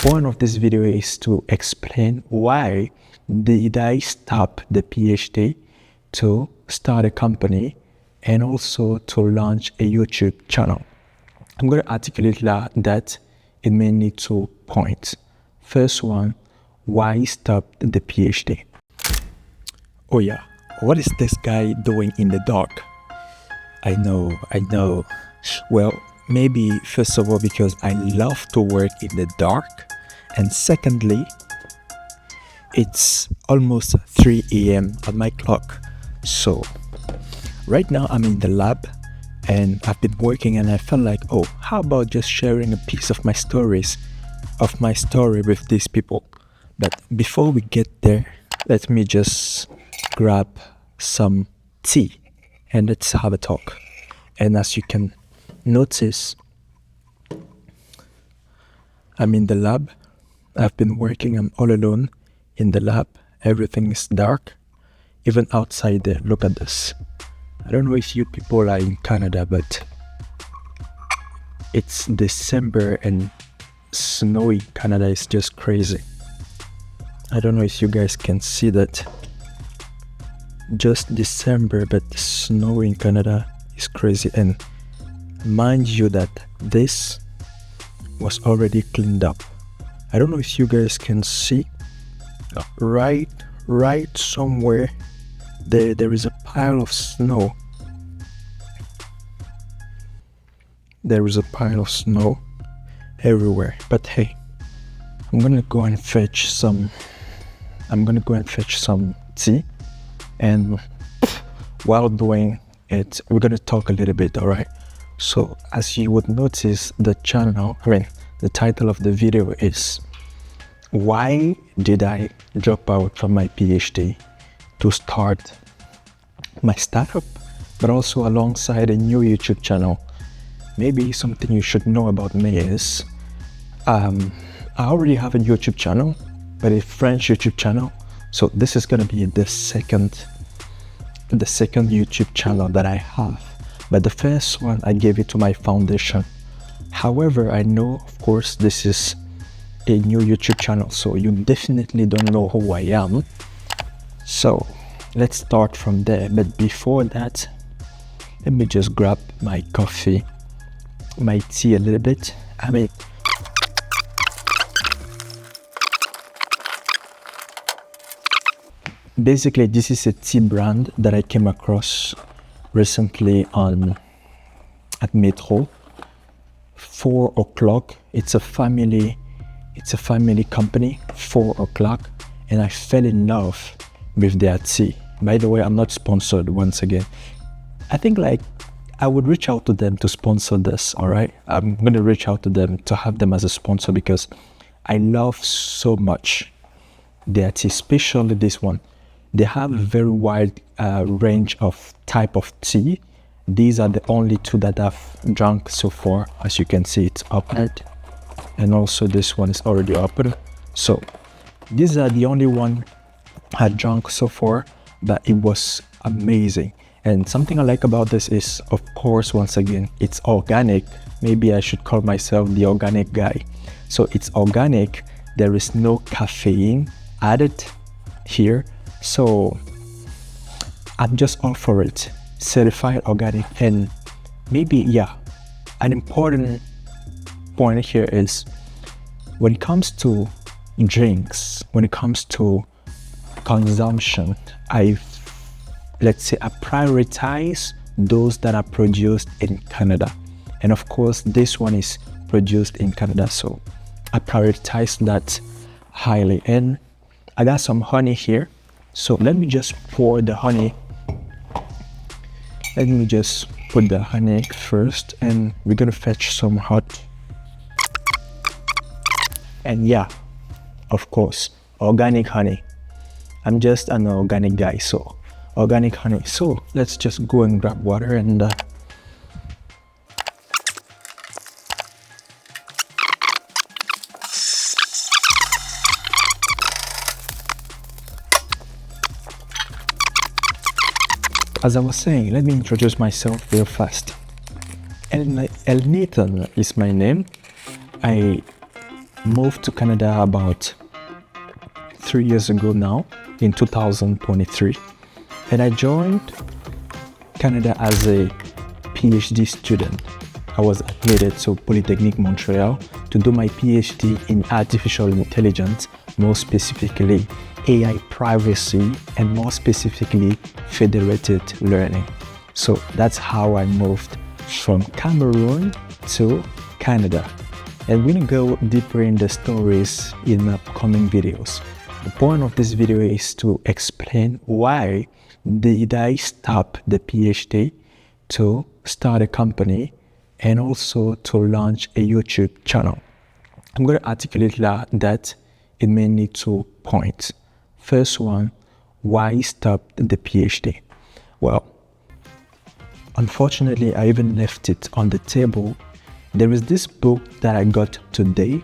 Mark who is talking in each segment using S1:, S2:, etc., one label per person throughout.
S1: point of this video is to explain why did I stop the PhD to start a company and also to launch a YouTube channel. I'm going to articulate that in mainly 2 points. First one, why I stopped the PhD. Oh yeah, what is this guy doing in the dark? I know. Well, maybe first of all because I love to work in the dark, and secondly, it's almost 3 a.m. on my clock. So right now I'm in the lab and I've been working, and I felt like, oh, how about just sharing a piece of my story with these people. But before we get there, let me just grab some tea and let's have a talk. And as you can notice, I'm in the lab. I've been working, I'm all alone in the lab. Everything is dark. Even outside there, look at this. I don't know if you people are in Canada, but it's December and snowy. Canada is just crazy. I don't know if you guys can see that. Just December, but snow in Canada is crazy. And mind you that this was already cleaned up. I don't know if you guys can see. Right somewhere there is a pile of snow. There is a pile of snow everywhere. But hey, I'm gonna go and fetch some tea, and while doing it, we're gonna talk a little bit, alright? So as you would notice, the title of the video is why did I drop out from my PhD to start my startup, but also alongside a new YouTube channel. Maybe something you should know about me is I already have a YouTube channel, but a French YouTube channel. So this is gonna be the second YouTube channel that I have. But the first one, I gave it to my foundation. However, I know, of course, this is a new YouTube channel, so you definitely don't know who I am. So let's start from there. But before that, let me just grab my coffee, my tea a little bit. Basically, this is a tea brand that I came across recently at Metro. 4 o'clock. It's a family company. 4 o'clock, and I fell in love with their tea. By the way, I'm not sponsored once again. I think I would reach out to them to sponsor this, all right? I'm going to reach out to them to have them as a sponsor because I love so much their tea, especially this one. They have a very wide range of type of tea. These are the only 2 that I've drunk so far. As you can see, it's opened, and also this one is already open. So these are the only one I drank so far, but it was amazing. And something I like about this is, of course, once again, it's organic. Maybe I should call myself the organic guy. So it's organic. There is no caffeine added here. So I'm just all for it. Certified organic. And maybe, yeah, an important point here is when it comes to drinks, when it comes to consumption, I prioritize those that are produced in Canada. And of course, this one is produced in Canada, so I prioritize that highly. And I got some honey here, so let me just pour the honey. Let me just put the honey first, and we're gonna fetch some hot. And yeah, of course, organic honey. I'm just an organic guy, so organic honey. So let's just go and grab water and as I was saying, let me introduce myself real fast. El Nathan is my name. I moved to Canada about 3 years ago now, in 2023. And I joined Canada as a Ph.D. student. I was admitted to Polytechnique Montreal to do my Ph.D. in artificial intelligence, more specifically AI privacy, and more specifically federated learning. So that's how I moved from Cameroon to Canada. And we're gonna go deeper in the stories in upcoming videos. The point of this video is to explain why did I stop the PhD to start a company and also to launch a YouTube channel. I'm going to articulate that in mainly 2 points. First one, why stop the PhD? Well, unfortunately, I even left it on the table. There is this book that I got today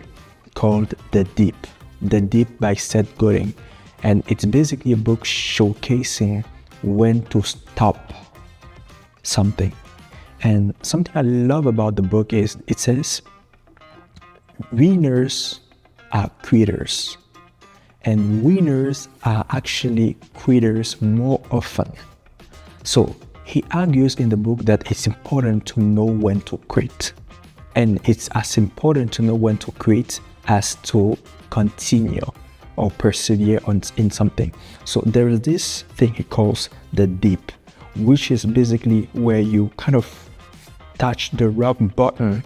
S1: called The Deep by Seth Godin. And it's basically a book showcasing when to stop something. And something I love about the book is it says, winners are quitters. And winners are actually quitters more often. So he argues in the book that it's important to know when to quit. And it's as important to know when to quit as to continue or persevere in something. So there is this thing he calls the deep, which is basically where you kind of touch the rock button,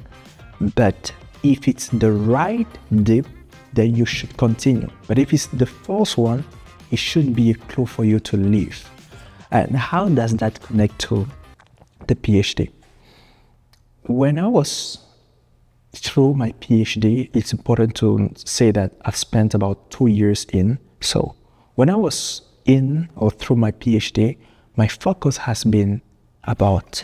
S1: but if it's the right dip, then you should continue. But if it's the false one, it should be a clue for you to leave. And how does that connect to the PhD? When I was through my PhD, it's important to say that I've spent about 2 years in. So when I was in or through my PhD, my focus has been about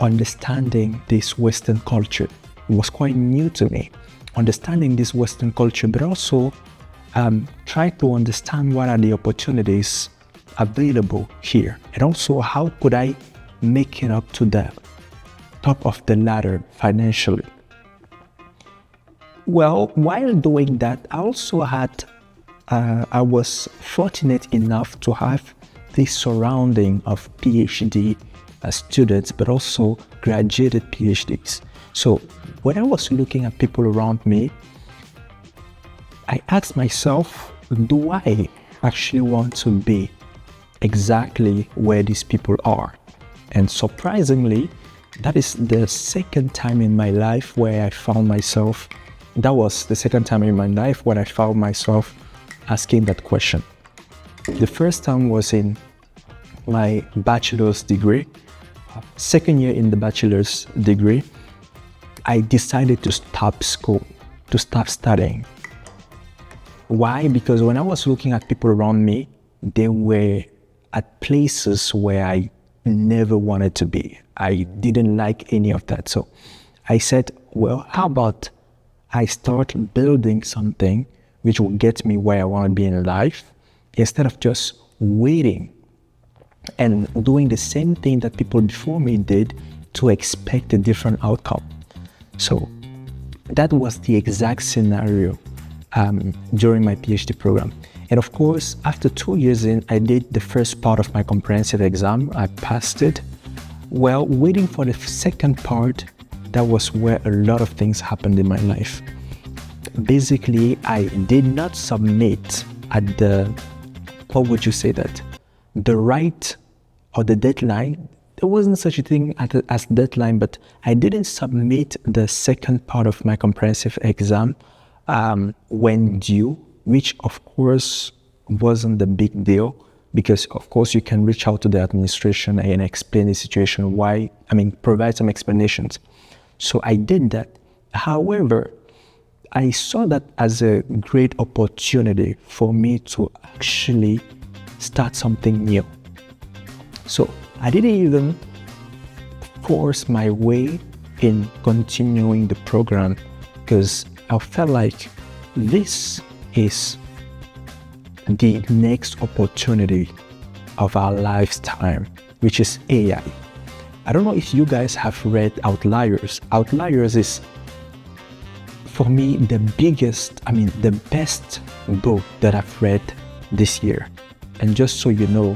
S1: understanding this Western culture. It was quite new to me, understanding this Western culture, but also try to understand what are the opportunities available here, and also how could I make it up to the top of the ladder financially. Well, while doing that, I also had, I was fortunate enough to have this surrounding of PhD students, but also graduated PhDs. So when I was looking at people around me, I asked myself, do I actually want to be exactly where these people are? And surprisingly, that is the second time in my life where I found myself, that was the second time in my life when I found myself asking that question. The first time was in my bachelor's degree. Second year in the bachelor's degree, I decided to stop school, to stop studying. Why? Because when I was looking at people around me, they were at places where I never wanted to be. I didn't like any of that. So I said, well, how about I start building something which will get me where I want to be in life, instead of just waiting and doing the same thing that people before me did to expect a different outcome. So that was the exact scenario during my PhD program. And of course, after 2 years in, I did the first part of my comprehensive exam. I passed it. Well, waiting for the second part, that was where a lot of things happened in my life. Basically, I did not submit at the, what would you say that? The right or the deadline. There wasn't such a thing as deadline, but I didn't submit the second part of my comprehensive exam when due, which of course wasn't the big deal, because of course you can reach out to the administration and explain the situation, provide some explanations. So I did that. However, I saw that as a great opportunity for me to actually start something new. So I didn't even force my way in continuing the program, because I felt like this is the next opportunity of our lifetime, which is AI. I don't know if you guys have read Outliers. Outliers is for me, the best book that I've read this year. And just so you know,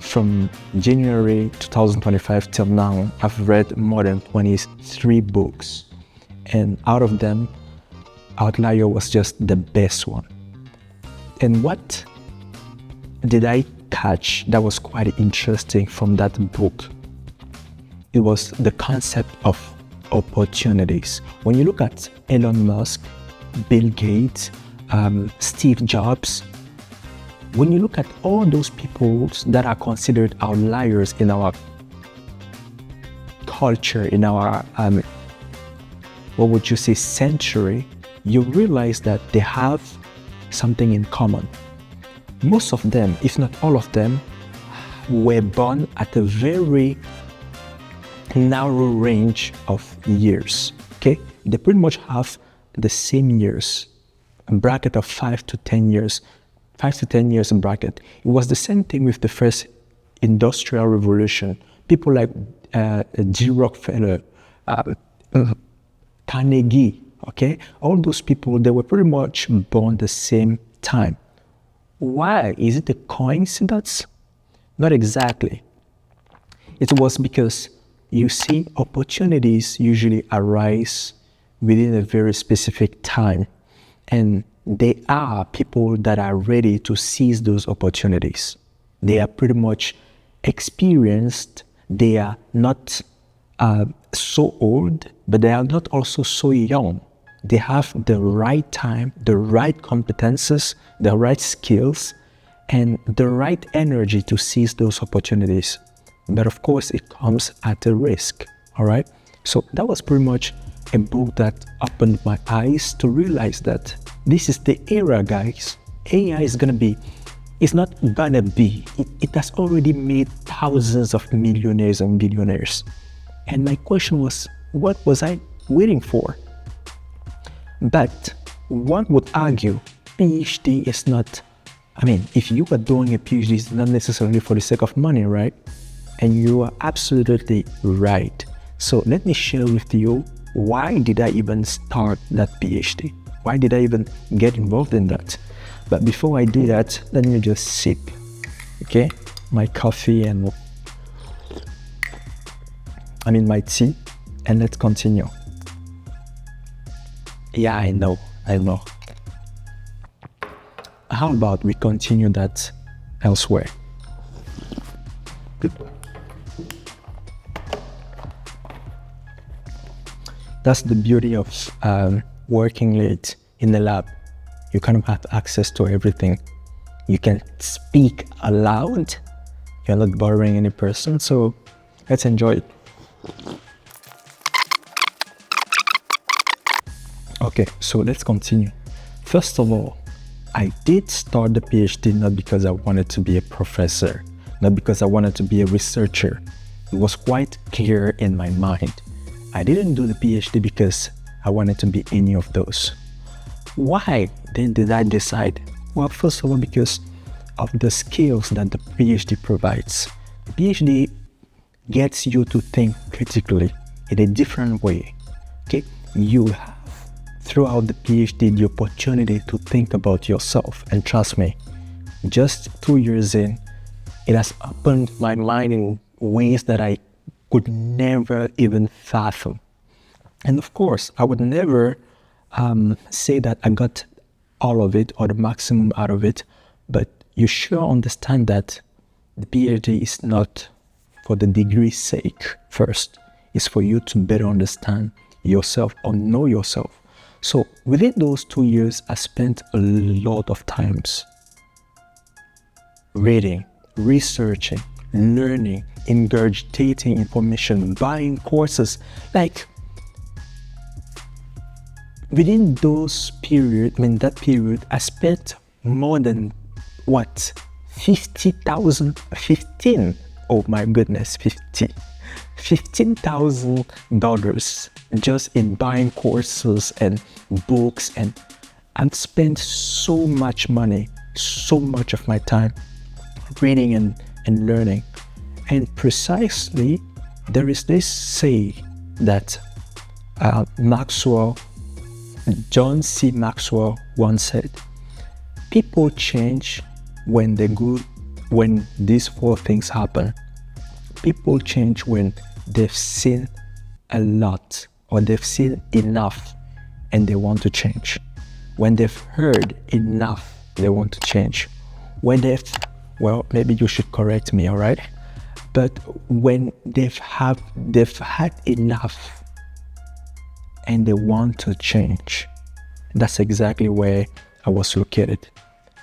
S1: from January 2025 till now, I've read more than 23 books. And out of them, Outlier was just the best one. And what did I catch that was quite interesting from that book? It was the concept of opportunities. When you look at Elon Musk, Bill Gates, Steve Jobs, when you look at all those people that are considered outliers in our culture, in our, century, you realize that they have something in common. Most of them, if not all of them, were born at a very narrow range of years. Okay, they pretty much have the same years, a bracket of 5 to 10 years. 5 to 10 years in bracket. It was the same thing with the first industrial revolution. People like G. Rockefeller, Carnegie, okay? All those people, they were pretty much born the same time. Why? Is it a coincidence? Not exactly. It was because, you see, opportunities usually arise within a very specific time. And they are people that are ready to seize those opportunities. They are pretty much experienced. They are not so old, but they are not also so young. They have the right time, the right competences, the right skills, and the right energy to seize those opportunities. But of course, it comes at a risk, all right? So that was pretty much a book that opened my eyes to realize that this is the era, guys. AI is gonna be, it's not gonna be, it has already made thousands of millionaires and billionaires. And my question was, what was I waiting for? But one would argue, PhD is not, if you are doing a PhD, it's not necessarily for the sake of money, right? And you are absolutely right. So let me share with you, why did I even start that PhD? Why did I even get involved in that? But before I do that, let me just sip, okay, my coffee and my tea, and let's continue. Yeah, I know. How about we continue that elsewhere? That's the beauty of working late in the lab. You kind of have access to everything. You can speak aloud. You're not bothering any person, so let's enjoy it. Okay, so let's continue. First of all, I did start the PhD not because I wanted to be a professor, not because I wanted to be a researcher. It was quite clear in my mind. I didn't do the PhD because I wanted to be any of those. Why then did I decide? Well, first of all, because of the skills that the PhD provides. The PhD gets you to think critically in a different way. Okay, you have throughout the PhD the opportunity to think about yourself, and trust me, just 2 years in, it has opened my mind in ways that I could never even fathom. And of course, I would never say that I got all of it or the maximum out of it, but you sure understand that the PhD is not for the degree's sake first. It's for you to better understand yourself or know yourself. So within those 2 years, I spent a lot of times reading, researching, learning, ingurgitating information, buying courses. Like within that period, I spent more than 15,000 just in buying courses and books, and I've spent so much money, so much of my time reading and learning. And precisely, there is this say that Maxwell John C. Maxwell once said, people change when these four things happen. People change when they've seen a lot or they've seen enough and they want to change. When they've heard enough, they want to change. When maybe you should correct me, all right? But when they've had enough and they want to change, that's exactly where I was located.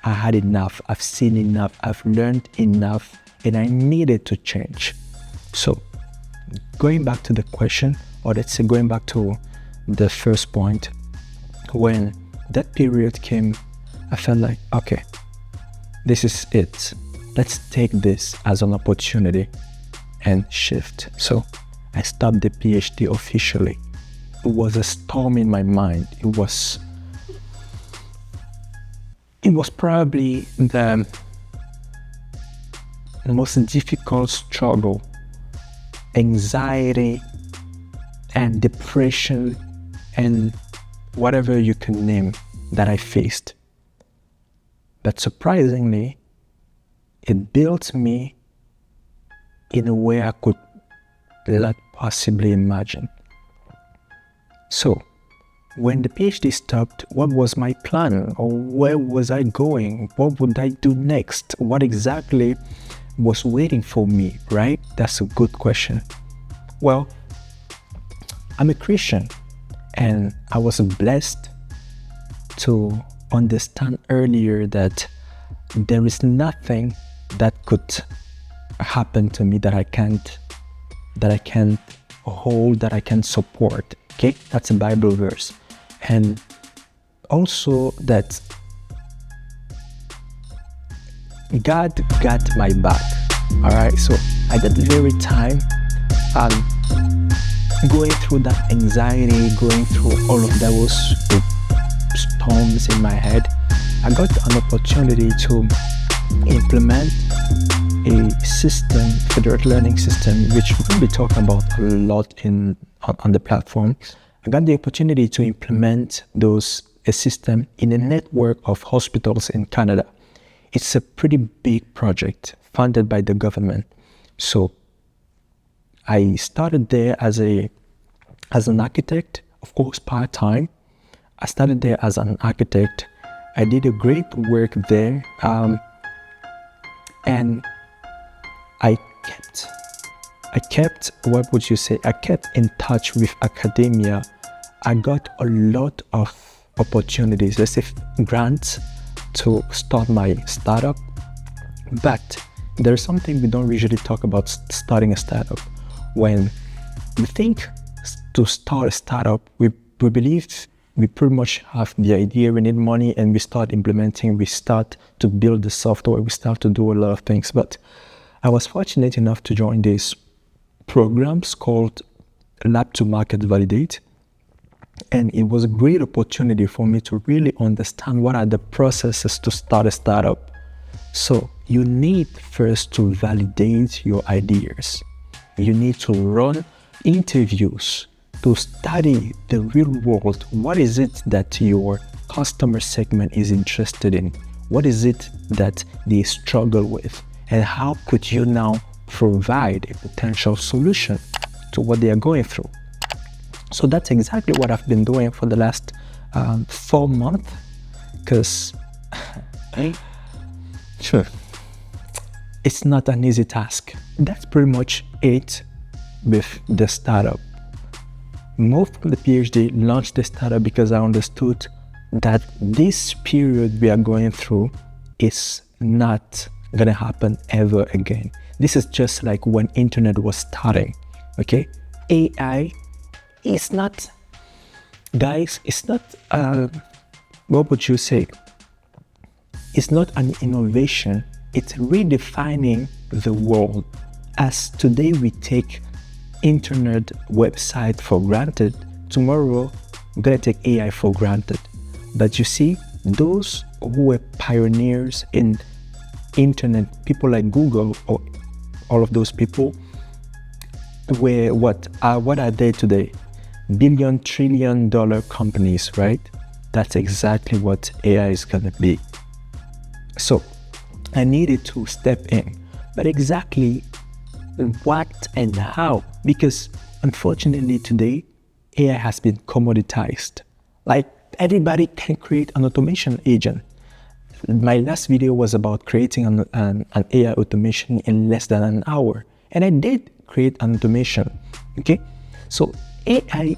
S1: I had enough, I've seen enough, I've learned enough, and I needed to change. So going back to the question, or let's say going back to the first point, when that period came, I felt like, okay, this is it. Let's take this as an opportunity and shift. So I stopped the PhD officially. It was a storm in my mind. It was probably the most difficult struggle, anxiety and depression and whatever you can name that I faced. But surprisingly, it built me in a way I could not possibly imagine. So, when the PhD stopped, what was my plan? Or where was I going? What would I do next? What exactly was waiting for me, right? That's a good question. Well, I'm a Christian, and I was blessed to understand earlier that there is nothing that could happen to me that I can't hold, that I can support. Okay, that's a Bible verse. And also that God got my back. All right, so at that very time, going through that anxiety, going through all of those storms in my head, I got an opportunity to implement a system, federated learning system, which we'll be talking about a lot on the platform. I got the opportunity to implement a system in a network of hospitals in Canada. It's a pretty big project funded by the government. So I started there as an architect, of course part-time. I started there as an architect. I did a great work there, and I kept in touch with academia. I got a lot of opportunities, let's say grants, to start my startup. But there's something we don't usually talk about starting a startup. When we think to start a startup, we believe we pretty much have the idea, we need money, and we start implementing, we start to build the software, we start to do a lot of things. But I was fortunate enough to join these programs called Lab to Market Validate. And it was a great opportunity for me to really understand what are the processes to start a startup. So you need first to validate your ideas. You need to run interviews to study the real world. What is it that your customer segment is interested in? What is it that they struggle with? And how could you now provide a potential solution to what they are going through? So that's exactly what I've been doing for the last 4 months, because sure, it's not an easy task. That's pretty much it with the startup. Moved from the PhD, launched the startup because I understood that this period we are going through is not gonna happen ever again. This is just like when internet was starting, okay? AI is not, guys, it's not, what would you say? It's not an innovation, it's redefining the world. As today we take internet website for granted, tomorrow we're gonna take AI for granted. But you see, those who were pioneers in internet, people like Google or all of those people, were what are they today? billion, trillion dollar companies, right? That's exactly what AI is gonna be. So I needed to step in, but exactly what and how? Because unfortunately today, AI has been commoditized. Like everybody can create an automation agent. My last video was about creating an AI automation in less than an hour. And I did create an automation, okay? So AI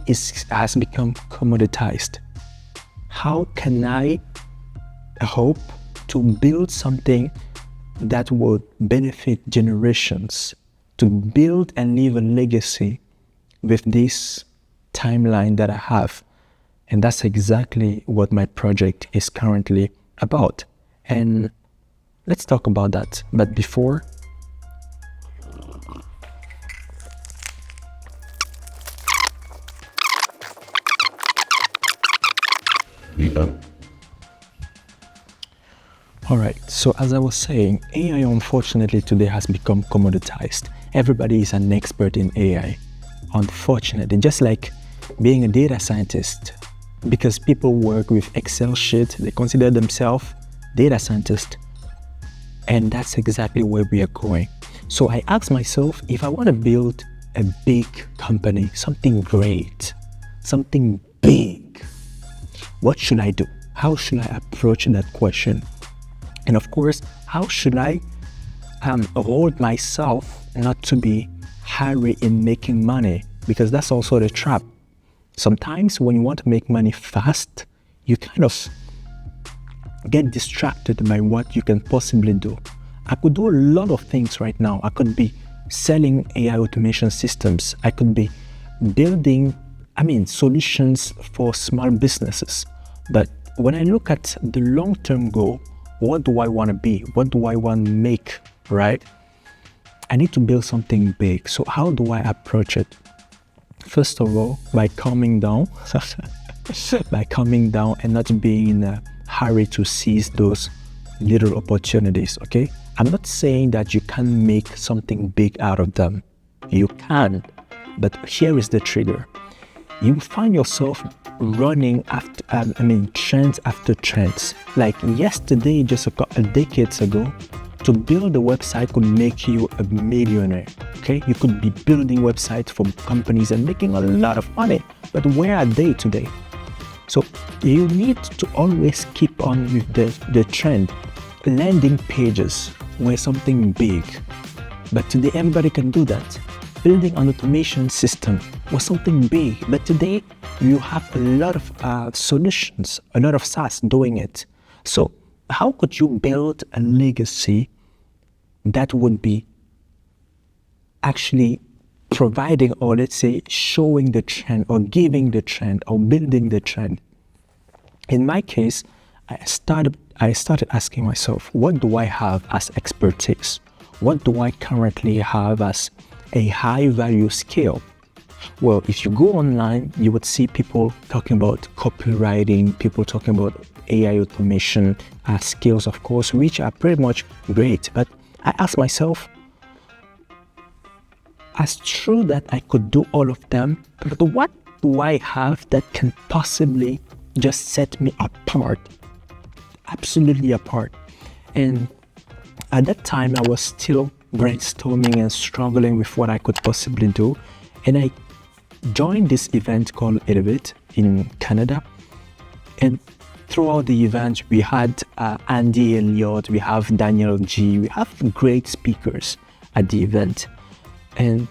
S1: has become commoditized. How can I hope to build something that would benefit generations, to build and leave a legacy with this timeline that I have? And that's exactly what my project is currently about. And let's talk about that. But before, all right, so as I was saying, AI unfortunately today has become commoditized. Everybody is an expert in AI, unfortunately, just like being a data scientist. Because people work with Excel sheet, they consider themselves data scientists. And that's exactly where we are going. So I asked myself, if I want to build a big company, something great, something big, what should I do? How should I approach that question? And of course, how should I hold myself not to be hurry in making money? Because that's also the trap. Sometimes when you want to make money fast, you kind of get distracted by what you can possibly do. I could do a lot of things right now. I could be selling AI automation systems. I could be building, solutions for small businesses. But when I look at the long-term goal, what do I want to be? What do I want to make, right? I need to build something big. So how do I approach it? First of all, by calming down, and not being in a hurry to seize those little opportunities, okay? I'm not saying that you can't make something big out of them. You can, but here is the trigger. You find yourself running after, trends after trends. Like yesterday, just a decades ago, to build a website could make you a millionaire, okay? You could be building websites for companies and making a lot of money, but where are they today? So you need to always keep on with the trend. Landing pages were something big, but today everybody can do that. Building an automation system was something big, but today you have a lot of solutions, a lot of SaaS doing it. So how could you build a legacy that would be actually providing, or let's say showing the trend, or giving the trend, or building the trend? In my case, I started asking myself, what do I have as expertise? What do I currently have as a high value skill? Well, if you go online, you would see people talking about copywriting, people talking about AI automation skills, of course, which are pretty much great. But I asked myself, as true that I could do all of them, but what do I have that can possibly just set me apart? Absolutely apart. And at that time, I was still brainstorming and struggling with what I could possibly do. And I joined this event called Elevate in Canada. And throughout the event, we had Andy Elliott, we have Daniel G, we have great speakers at the event. And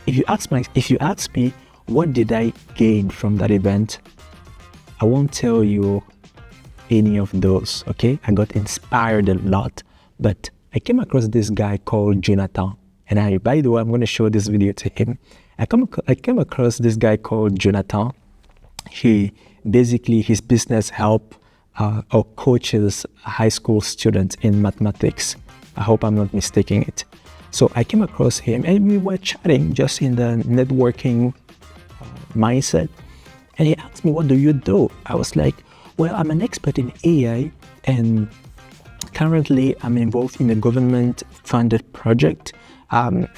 S1: if you ask me, what did I gain from that event? I won't tell you any of those, okay? I got inspired a lot, but I came across this guy called Jonathan. And by the way, I'm going to show this video to him. I came across this guy called Jonathan. His business help or coaches high school students in mathematics. I hope I'm not mistaking it. So I came across him and we were chatting just in the networking mindset. And he asked me, what do you do? I was like, well, I'm an expert in AI and currently I'm involved in a government funded project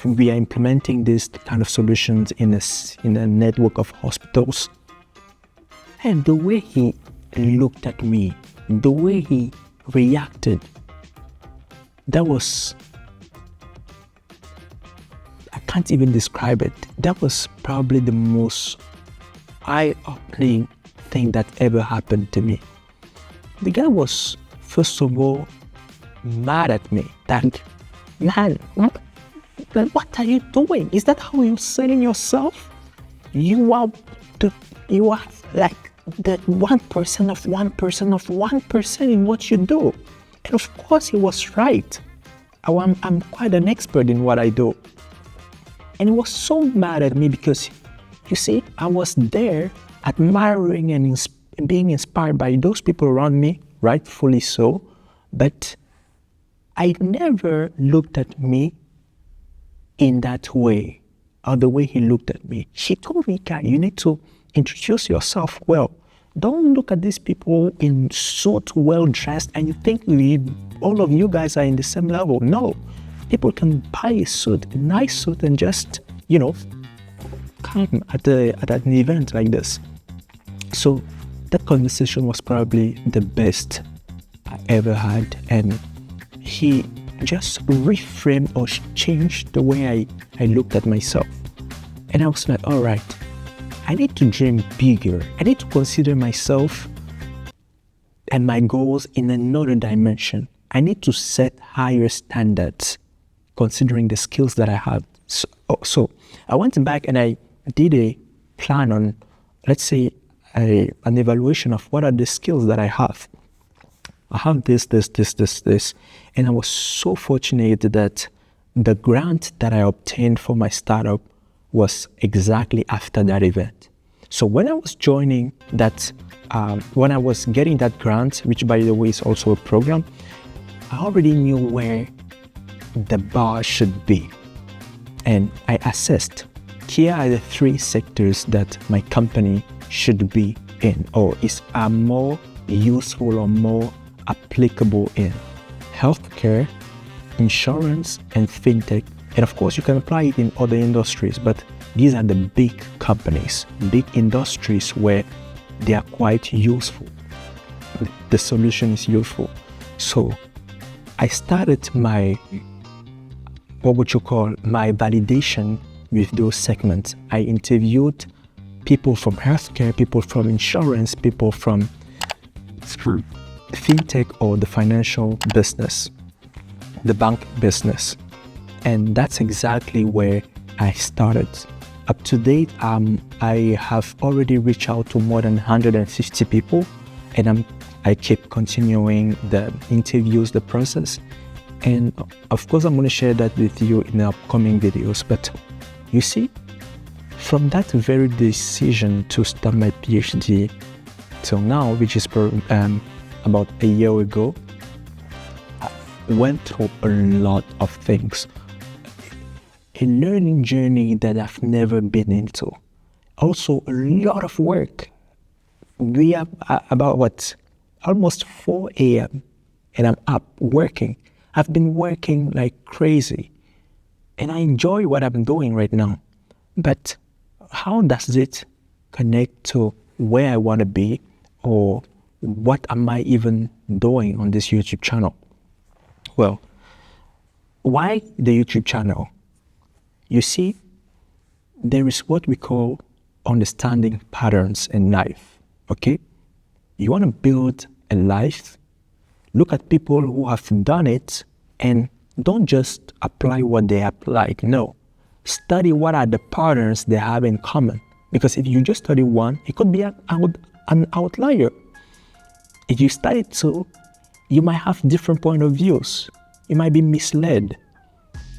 S1: we are implementing this kind of solutions in a network of hospitals. And the way he looked at me, the way he reacted, that was, I can't even describe it. That was probably the most eye-opening thing that ever happened to me. The guy was, first of all, mad at me. That, man, what are you doing? Is that how you're selling yourself? You are like the 1% of 1% of 1% in what you do. And of course he was right. I'm quite an expert in what I do. And he was so mad at me because, you see, I was there admiring and being inspired by those people around me, rightfully so, but I never looked at me in that way, or the way he looked at me. He told me, "Kai, you need to introduce yourself well. Don't look at these people in suit, well dressed, and you think all of you guys are in the same level. No, people can buy a suit, a nice suit, and just, come at an event like this." So that conversation was probably the best I ever had, and he just reframed or changed the way I looked at myself. And I was like, all right, I need to dream bigger. I need to consider myself and my goals in another dimension. I need to set higher standards considering the skills that I have. So I went back and I did a plan on, let's say, an evaluation of what are the skills that I have. I have this, and I was so fortunate that the grant that I obtained for my startup was exactly after that event. So when I was joining that, when I was getting that grant, which by the way is also a program, I already knew where the bar should be. And I assessed, here are the 3 sectors that my company should be in, or are more useful or more applicable in: healthcare, insurance, and fintech. And of course, you can apply it in other industries, but these are the big companies, big industries where they are quite useful. The solution is useful. So I started my validation with those segments. I interviewed people from healthcare, people from insurance, people from fintech or the financial business, the bank business. And that's exactly where I started. Up to date, I have already reached out to more than 150 people, and I keep continuing the interviews, the process. And of course, I'm going to share that with you in the upcoming videos. But you see, from that very decision to start my PhD till now, which is about a year ago, I went through a lot of things. A learning journey that I've never been into. Also, a lot of work. We are about almost 4 a.m. and I'm up working. I've been working like crazy, and I enjoy what I'm doing right now. But how does it connect to where I want to be, or what am I even doing on this YouTube channel? Well, why the YouTube channel? You see, there is what we call understanding patterns in life, okay? You want to build a life, look at people who have done it, and don't just apply what they applied. No, study what are the patterns they have in common. Because if you just study one, it could be an outlier. If you study 2, you might have different point of views. You might be misled.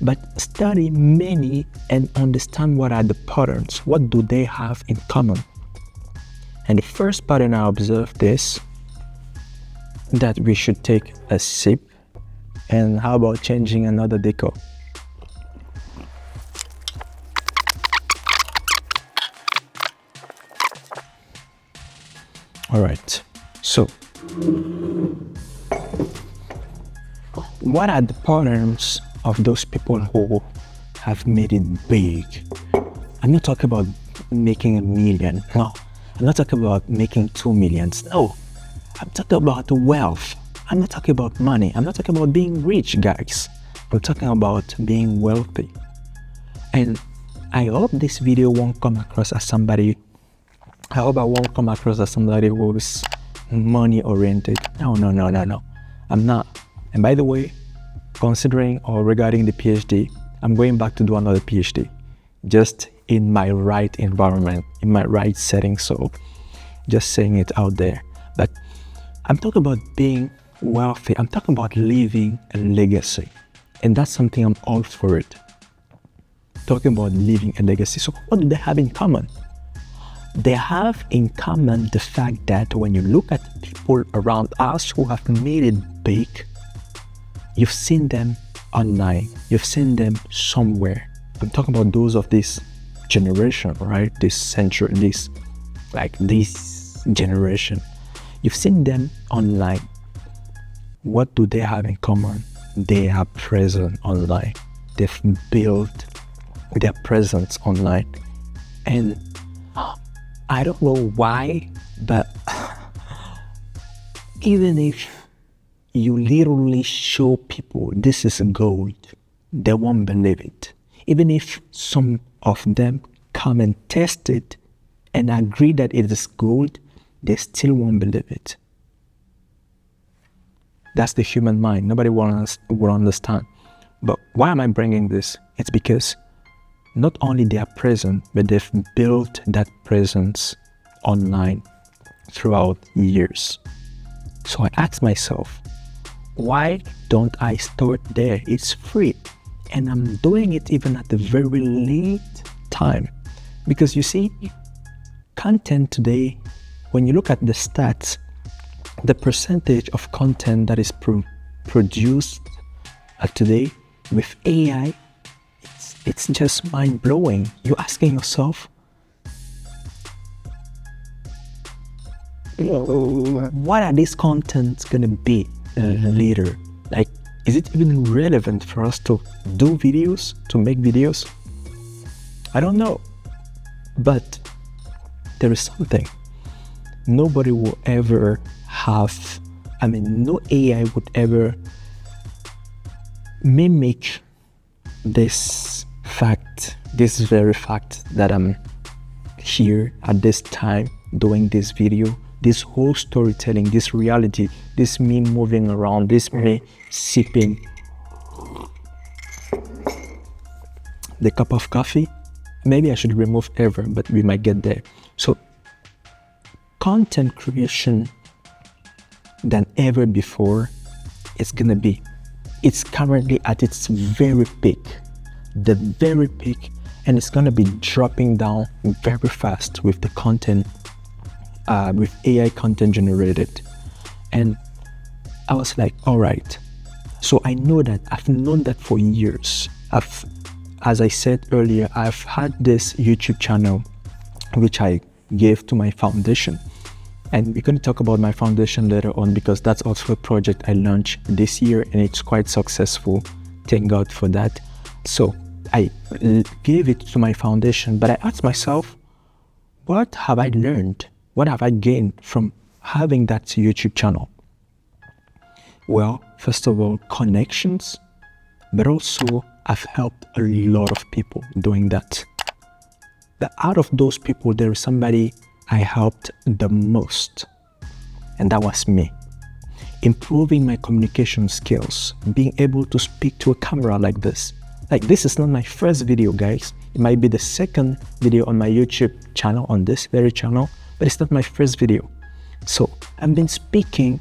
S1: But study many and understand what are the patterns. What do they have in common? And the first pattern I observed is that we should take a sip. And how about changing another decor? All right. So, what are the patterns of those people who have made it big. I'm not talking about making 1 million. No. I'm not talking about making 2 million. No. I'm talking about wealth. I'm not talking about money. I'm not talking about being rich, guys. I'm talking about being wealthy. And I hope this video won't come across as somebody, I hope I won't come across as somebody who's money oriented. No. I'm not. And by the way, considering or regarding the PhD, I'm going back to do another PhD, just in my right environment, in my right setting. So just saying it out there. But I'm talking about being wealthy. I'm talking about leaving a legacy. And that's something I'm all for it. Talking about leaving a legacy. So what do they have in common? They have in common the fact that when you look at people around us who have made it big, you've seen them online, you've seen them somewhere. I'm talking about those of this generation, right? This century, this generation. You've seen them online. What do they have in common? They are present online. They've built their presence online. And I don't know why, but even if you literally show people this is gold, they won't believe it. Even if some of them come and test it and agree that it is gold, they still won't believe it. That's the human mind. Nobody will understand. But why am I bringing this? It's because not only they are present, but they've built that presence online throughout years. So I asked myself, why don't I start there? It's free. And I'm doing it even at a very late time. Because you see, content today, when you look at the stats, the percentage of content that is produced today with AI, it's just mind-blowing. You're asking yourself, what are these contents gonna be later? Like, is it even relevant for us to do videos, to make videos? I don't know. But there is something. Nobody will ever have, no AI would ever mimic this fact, this very fact that I'm here at this time doing this video, this whole storytelling, this reality, this me moving around, this me sipping the cup of coffee. Maybe I should remove ever, but we might get there. So content creation than ever before it's currently at its very peak, and it's gonna be dropping down very fast with the content, with AI content generated. And I was like, all right. So I know that I've known that for years. As I said earlier, I've had this YouTube channel which I gave to my foundation. And we're going to talk about my foundation later on, because that's also a project I launched this year and it's quite successful. Thank God for that. So I gave it to my foundation, but I asked myself, what have I learned? What have I gained from having that YouTube channel? Well, first of all, connections, but also I've helped a lot of people doing that. But out of those people, there is somebody I helped the most, and that was me. Improving my communication skills, being able to speak to a camera like this. Like, this is not my first video, guys. It might be the second video on my YouTube channel, on this very channel, but it's not my first video. So I've been speaking,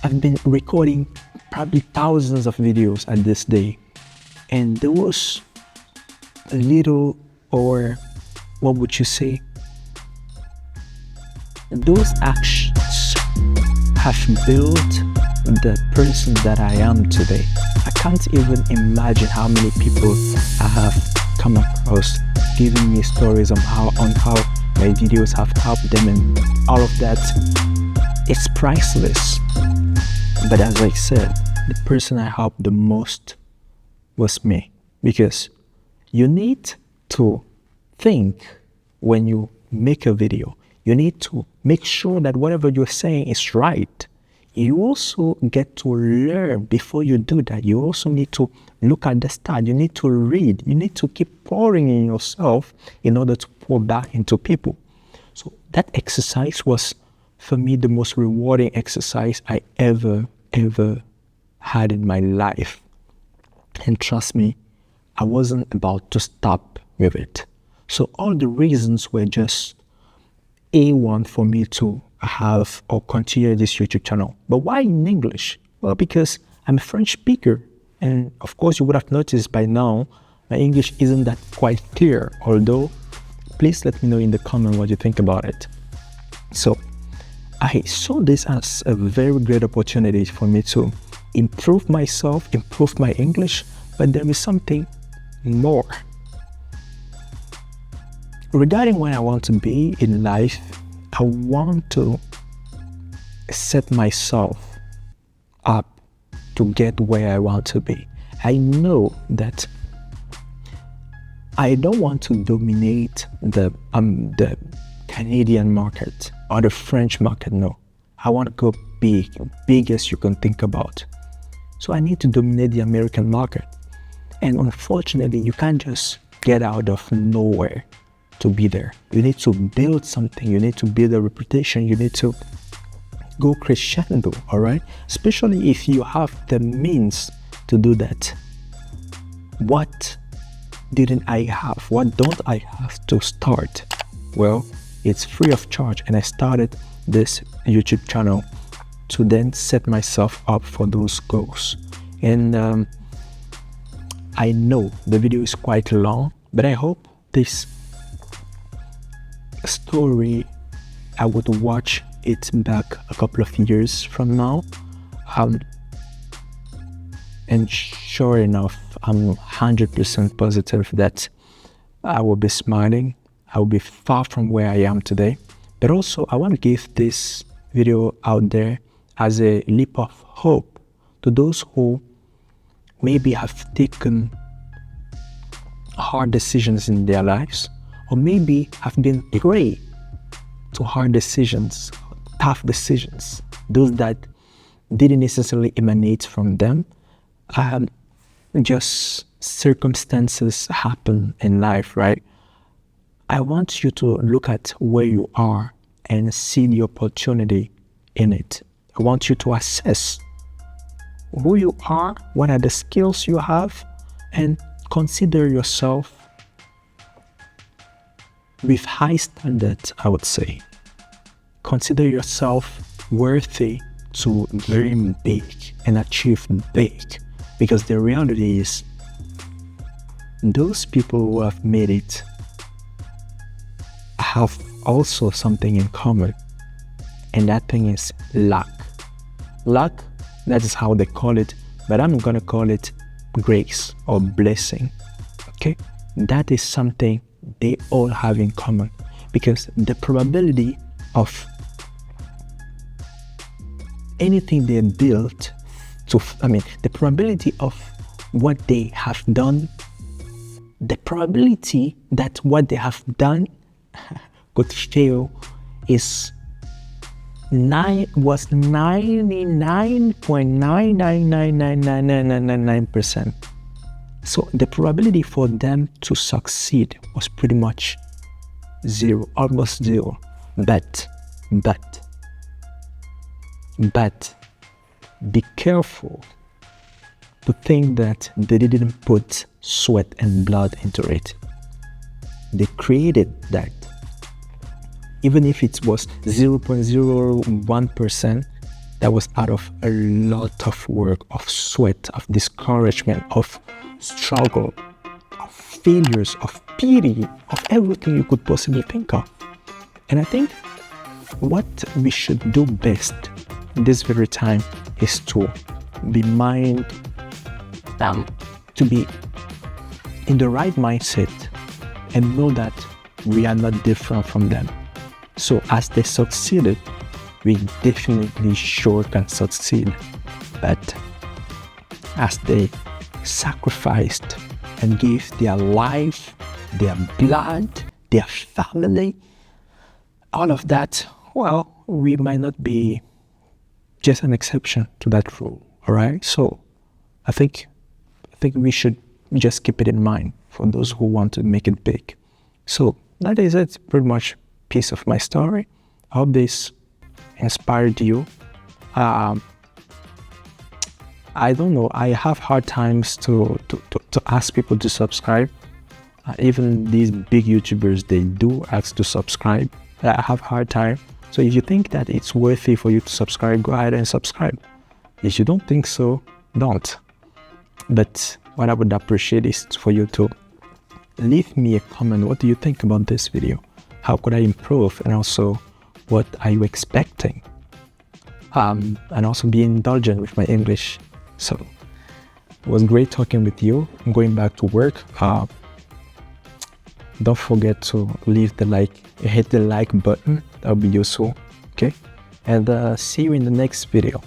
S1: I've been recording probably thousands of videos at this day, and there was a little, or what would you say, those actions have built the person that I am today. I can't even imagine how many people I have come across giving me stories on how my videos have helped them, and all of that. It's priceless. But as I said, the person I helped the most was me. because you need to think when you make a video. You need to make sure that whatever you're saying is right. You also get to learn before you do that. You also need to look at the start. You need to read. You need to keep pouring in yourself in order to pour back into people. So that exercise was, for me, the most rewarding exercise I ever had in my life. And trust me, I wasn't about to stop with it. So all the reasons were just A1 for me to have or continue this YouTube channel. But why in English? Well, because I'm a French speaker. And of course, you would have noticed by now, my English isn't that quite clear. Although, please let me know in the comment what you think about it. So I saw this as a very great opportunity for me to improve myself, improve my English, but there is something more. Regarding where I want to be in life, I want to set myself up to get where I want to be. I know that I don't want to dominate the Canadian market or the French market, no. I want to go big, biggest you can think about. So I need to dominate the American market. And unfortunately, you can't just get out of nowhere to be there. You need to build something. You need to build a reputation. You need to go crescendo, all right? Especially if you have the means to do that. What didn't I have? What don't I have to start? Well, it's free of charge, and I started this YouTube channel to then set myself up for those goals. And I know the video is quite long, but I hope this story, I would watch it back a couple of years from now, and sure enough, I'm 100% positive that I will be smiling. I will be far from where I am today. But also, I want to give this video out there as a leap of hope to those who maybe have taken hard decisions in their lives, or maybe have been prey to hard decisions, tough decisions, those that didn't necessarily emanate from them. Just circumstances happen in life, right? I want you to look at where you are and see the opportunity in it. I want you to assess who you are, what are the skills you have, and consider yourself with high standards, I would say. Consider yourself worthy to dream big and achieve big. Because the reality is, those people who have made it have also something in common. And that thing is luck. Luck, that is how they call it, but I'm gonna call it grace or blessing. Okay? That is something they all have in common, because the probability of anything they built the probability of what they have done, the probability that what they have done could fail was 99.999999999%. So the probability for them to succeed was pretty much zero, almost zero. But be careful to think that they didn't put sweat and blood into it. They created that. Even if it was 0.01%, that was out of a lot of work, of sweat, of discouragement, of struggle, of failures, of pity, of everything you could possibly think of. And I think what we should do best in this very time is to be to be in the right mindset and know that we are not different from them. So as they succeeded, we definitely sure can succeed. But as they sacrificed and give their life, their blood, their family, all of that, well, we might not be just an exception to that rule, all right? So I think we should just keep it in mind for those who want to make it big. So that is it, pretty much piece of my story. I hope this inspired you. I don't know, I have hard times to ask people to subscribe. Even these big YouTubers, they do ask to subscribe. I have hard time. So if you think that it's worthy for you to subscribe, go ahead and subscribe. If you don't think so, don't. But what I would appreciate is for you to leave me a comment. What do you think about this video? How could I improve? And also, what are you expecting? And also be indulgent with my English. So it was great talking with you. I'm going back to work. Don't forget to hit the like button. That would be useful. Okay? And see you in the next video.